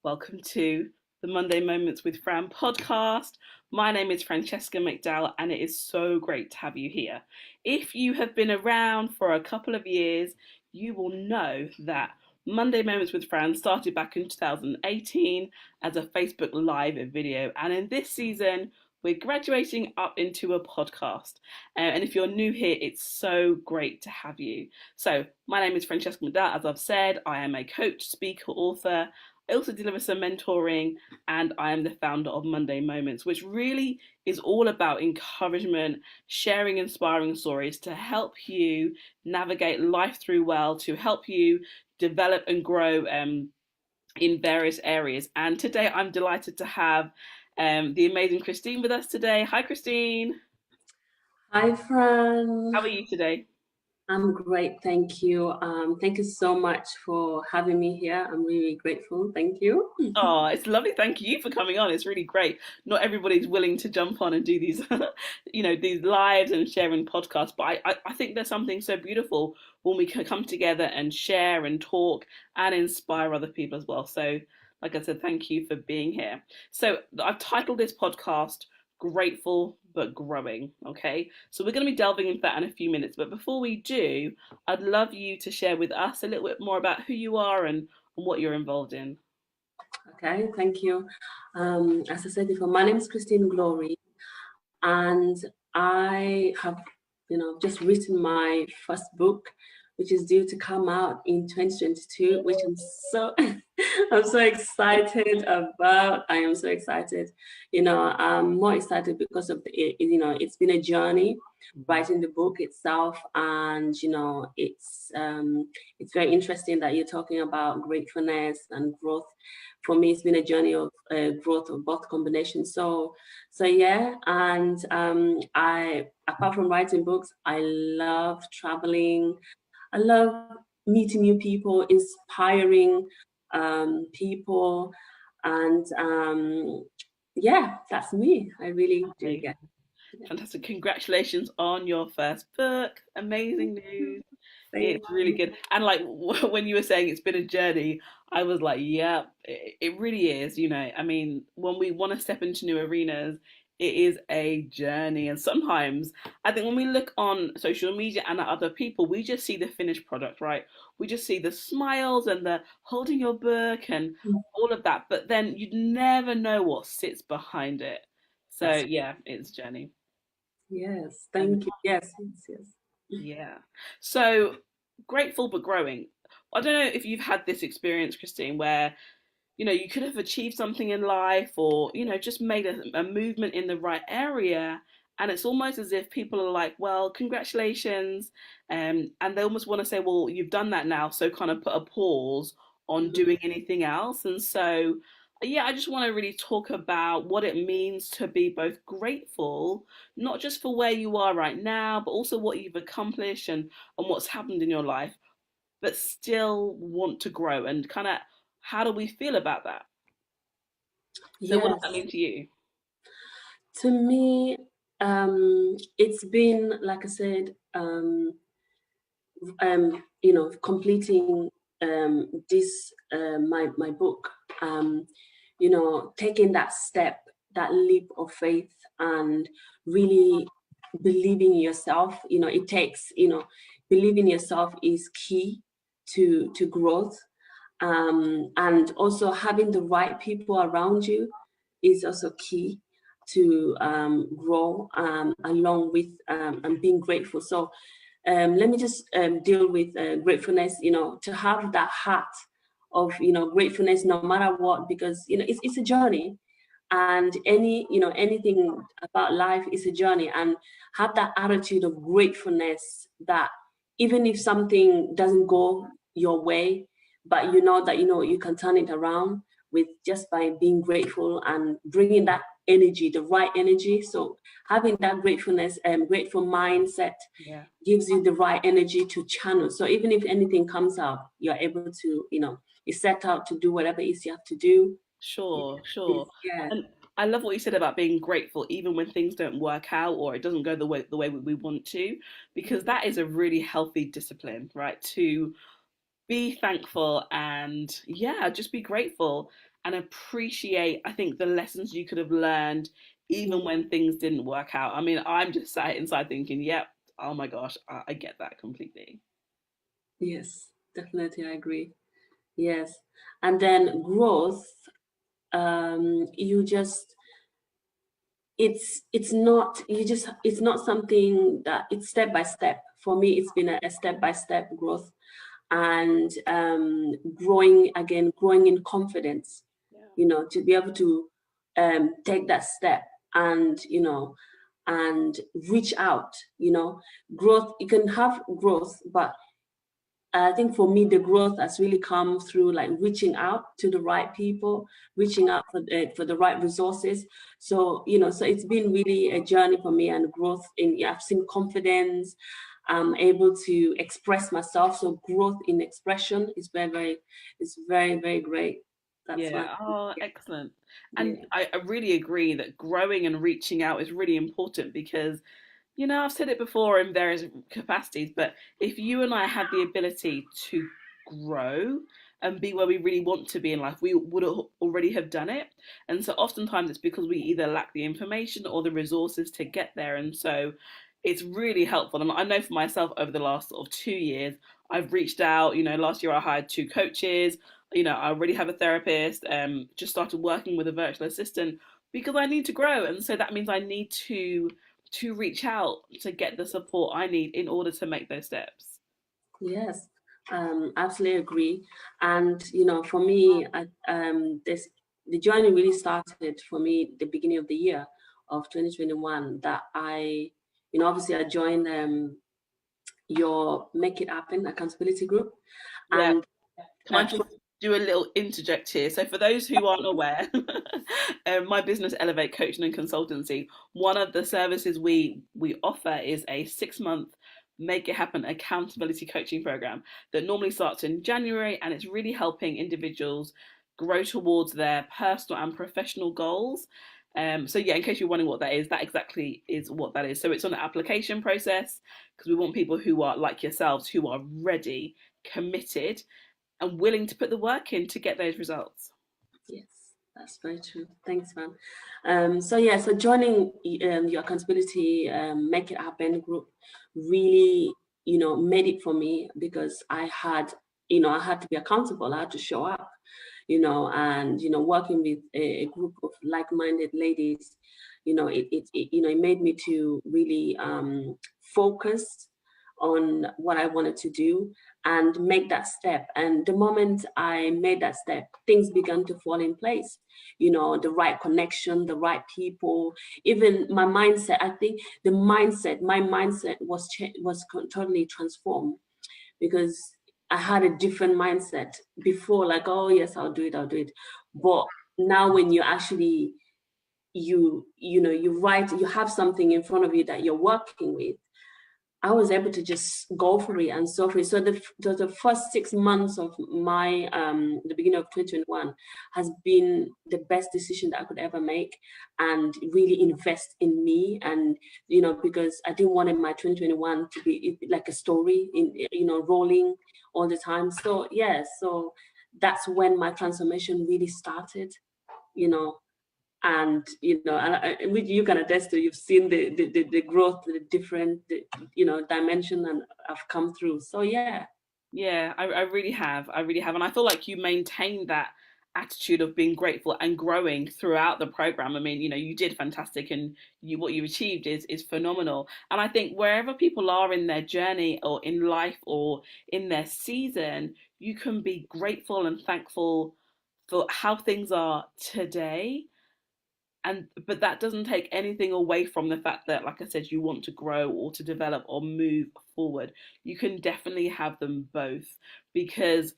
Welcome to the Monday Moments with Fran podcast. My name is Francesca McDowall, and it is so great to have you here. If you have been around for a couple of years, you will know that Monday Moments with Fran started back in 2018 as a Facebook Live video, and in this season, we're graduating up into a podcast. And if you're new here, it's so great to have you. So, my name is Francesca McDowall. As I've said, I am a coach, speaker, author. I also deliver some mentoring, and I am the founder of Monday Moments, which really is all about encouragement, sharing inspiring stories to help you navigate life through well, to help you develop and grow in various areas. And today I'm delighted to have the amazing Christine with us today. Hi, Christine. Hi, Fran. How are you today? I'm great, thank you. Thank you so much for having me here. I'm really grateful. Thank you. Oh, it's lovely. Thank you for coming on. It's really great. Not everybody's willing to jump on and do these, these lives and sharing podcasts. But I think there's something so beautiful when we can come together and share and talk and inspire other people as well. So, like I said, thank you for being here. So, I've titled this podcast Grateful but Growing. Okay. So, we're going to be delving into that in a few minutes. But before we do, I'd love you to share with us a little bit more about who you are and what you're involved in. Okay, thank you. As I said before, my name is Christine Glory, and I have, just written my first book, which is due to come out in 2022, which I'm so I'm so excited about. I am so excited. I'm more excited because of it's been a journey writing the book itself, and it's very interesting that you're talking about gratefulness and growth. For me, it's been a journey of growth of both combinations. So yeah, and I apart from writing books, I love traveling. I love meeting new people, inspiring people, and yeah, that's me. I really do get. Fantastic. Congratulations on your first book. Amazing news. Thank It's really good. And like when you were saying it's been a journey, I was like, yeah, it really is. I mean, when we want to step into new arenas, it is a journey. And sometimes I think when we look on social media and at other people, we just see the finished product, right? We just see the smiles and the holding your book and you. all of that. But then you'd never know what sits behind it. So That's yeah, it's a journey. yes. And Thank you. Yes, yes, yes. yeah. So grateful but growing. I don't know if you've had this experience, Christine, where you could have achieved something in life or just made a movement in the right area, and it's almost as if people are like, well, congratulations, and they almost want to say, well, you've done that now, so kind of put a pause on Mhm. doing anything else. And so yeah, I just want to really talk about what it means to be both grateful, not just for where you are right now, but also what you've accomplished and what's happened in your life, but still want to grow, and kind of how do we feel about that? So what does that Yes. mean to you? To me, it's been like I said, completing this my book. Taking that step, that leap of faith, and really believing in yourself. It takes, believing in yourself is key to growth, and also having the right people around you is also key to grow, along with and being grateful. So let me just deal with gratefulness, to have that heart of, gratefulness no matter what, because, it's a journey, and anything about life is a journey, and have that attitude of gratefulness that even if something doesn't go your way, but you know that, you can turn it around with just by being grateful and bringing that energy, the right energy. So having that gratefulness and grateful mindset Yeah, gives you the right energy to channel. So even if anything comes up, you're able to, you set out to do whatever it is you have to do. sure, sure. Yeah. And I love what you said about being grateful even when things don't work out or it doesn't go the way we want to, because that is a really healthy discipline, right? To be thankful and yeah, just be grateful. and appreciate, I think, the lessons you could have learned even Mm, when things didn't work out. I mean, I'm just sat inside thinking, yep, oh my gosh, I get that completely. yes, definitely, I agree. Yes, and then growth. You just it's not you just it's not something that it's step by step. For me, it's been a step by step growth, and growing in confidence, Yeah. to be able to take that step, and and reach out. Growth, you can have growth, but I think for me, the growth has really come through like reaching out to the right people, reaching out for the right resources. So, so it's been really a journey for me, and growth in, yeah, I've seen confidence. I'm able to express myself. So growth in expression is very, very great. That's Yeah. why, Oh, excellent. And yeah. I really agree that growing and reaching out is really important because, I've said it before in various capacities, but if you and I had the ability to grow and be where we really want to be in life, we would already have done it. And so oftentimes it's because we either lack the information or the resources to get there. And so it's really helpful. And I know for myself over the last sort of 2 years, I've reached out. Last year I hired two coaches. I already have a therapist. Just started working with a virtual assistant because I need to grow. And so that means I need to reach out to get the support I need in order to make those steps. Yes, absolutely agree. And for me, this the journey really started for me the beginning of the year of 2021. That obviously I joined your Make It Happen accountability group, Yeah. and Can I I just think do a little interject here? So, for those who aren't aware, my business Elevate Coaching and Consultancy. One of the services we offer is a 6 month Make It Happen accountability coaching program that normally starts in January, and it's really helping individuals grow towards their personal and professional goals. So yeah, in case you're wondering what that is, that exactly is what that is. So it's on an application process because we want people who are like yourselves, who are ready, committed, and willing to put the work in to get those results. Yes, that's very true. Thanks, man. So joining your accountability Make It Happen group really, made it for me, because I had to be accountable. I had to show up, and working with a group of like-minded ladies, it made me to really focus on what I wanted to do and make that step. And the moment I made that step, things began to fall in place. The right connection, the right people, even my mindset. I think my mindset was totally transformed, because I had a different mindset before, like, oh yes, I'll do it. But now, when you actually you write, you have something in front of you that you're working with, I was able to just go for it and so for it. So the first 6 months of my the beginning of 2021 has been the best decision that I could ever make, and really invest in me. And because I didn't want my 2021 to be like a story in rolling all the time. So yeah, so that's when my transformation really started. You know, and which you can attest to. You've seen the growth, the different dimension, and I've come through. So yeah. Yeah, I really have. I really have. And I feel like you maintained that attitude of being grateful and growing throughout the program. I mean, you did fantastic, and what you achieved is phenomenal. And I think wherever people are in their journey or in life or in their season, you can be grateful and thankful for how things are today, and but that doesn't take anything away from the fact that, like I said, you want to grow or to develop or move forward. You can definitely have them both, because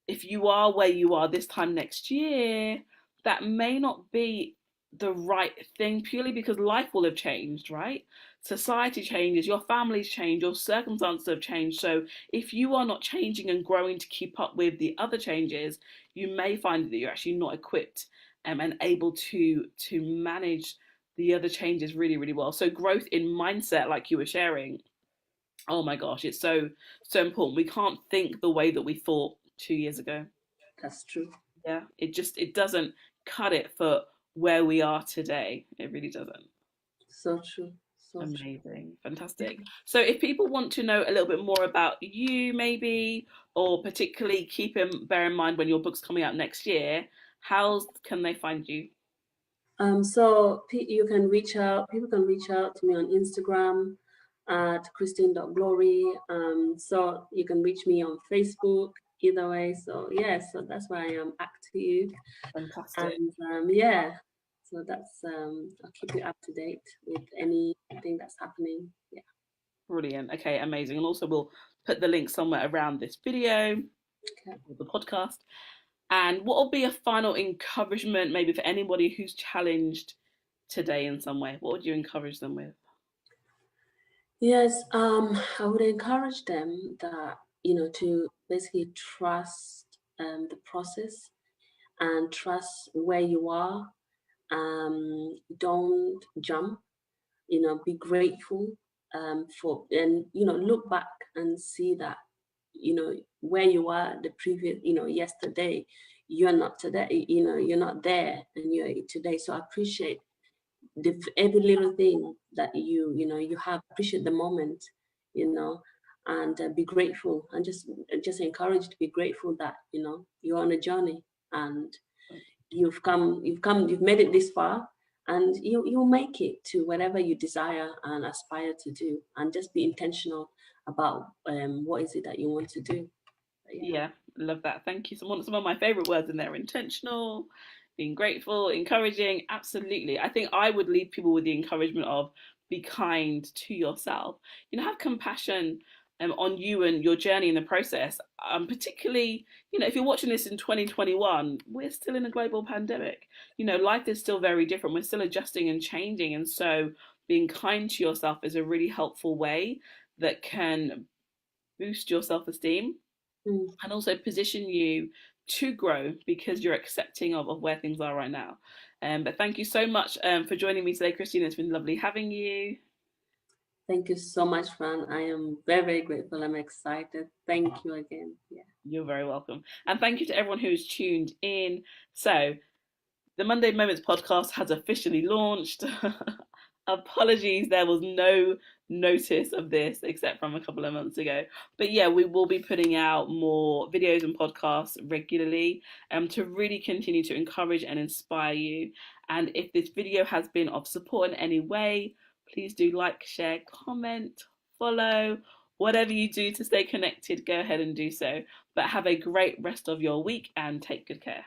if you are where you are this time next year, that may not be the right thing, purely because life will have changed, right? Society changes, your family's changed, your circumstances have changed. So if you are not changing and growing to keep up with the other changes, you may find that you're actually not equipped and able to manage the other changes really, really well. So growth in mindset, like you were sharing, oh my gosh, it's so important. We can't think the way that we thought 2 years ago. That's true. Yeah, it doesn't cut it for where we are today. It really doesn't. So true. So true. Amazing, fantastic. So, if people want to know a little bit more about you, maybe, or particularly bear in mind when your book's coming out next year, how can they find you? So you can reach out. People can reach out to me on Instagram at Christine.glory. So you can reach me on Facebook. Either way. So yeah. So that's where I am active. Fantastic. And yeah. So that's I'll keep you up to date with anything that's happening. Yeah. Brilliant. Okay, amazing. And also, we'll put the link somewhere around this video Okay. or the podcast. And what will be a final encouragement, maybe for anybody who's challenged today in some way? What would you encourage them with? Yes, I would encourage them that, to basically trust the process and trust where you are. Don't jump, be grateful for, and, look back and see that, where you are the previous, yesterday, you're not today, you're not there and you're today. So I appreciate every little thing that you have. Appreciate the moment, you know and be grateful, and just encouraged to be grateful that you're on a journey, and you've made it this far, and you'll make it to whatever you desire and aspire to do, and just be intentional about what is it that you want to do. But yeah. Yeah, love that. Thank you. Some of my favorite words in there: intentional, being grateful, encouraging. Absolutely. I think I would leave people with the encouragement of be kind to yourself. Have compassion on you and your journey in the process. Particularly, if you're watching this in 2021, we're still in a global pandemic. Life is still very different. We're still adjusting and changing, and so being kind to yourself is a really helpful way that can boost your self-esteem Mm. and also position you to grow because you're accepting of where things are right now. But thank you so much for joining me today, Christine. It's been lovely having you. Thank you so much, Fran. I am very, very grateful. I'm excited. Thank you again. Yeah. You're very welcome. And thank you to everyone who's tuned in. So, the Monday Moments podcast has officially launched. Apologies, there was no notice of this except from a couple of months ago. But yeah, we will be putting out more videos and podcasts regularly to really continue to encourage and inspire you. And if this video has been of support in any way, please do like, share, comment, follow, whatever you do to stay connected, go ahead and do so. But have a great rest of your week and take good care.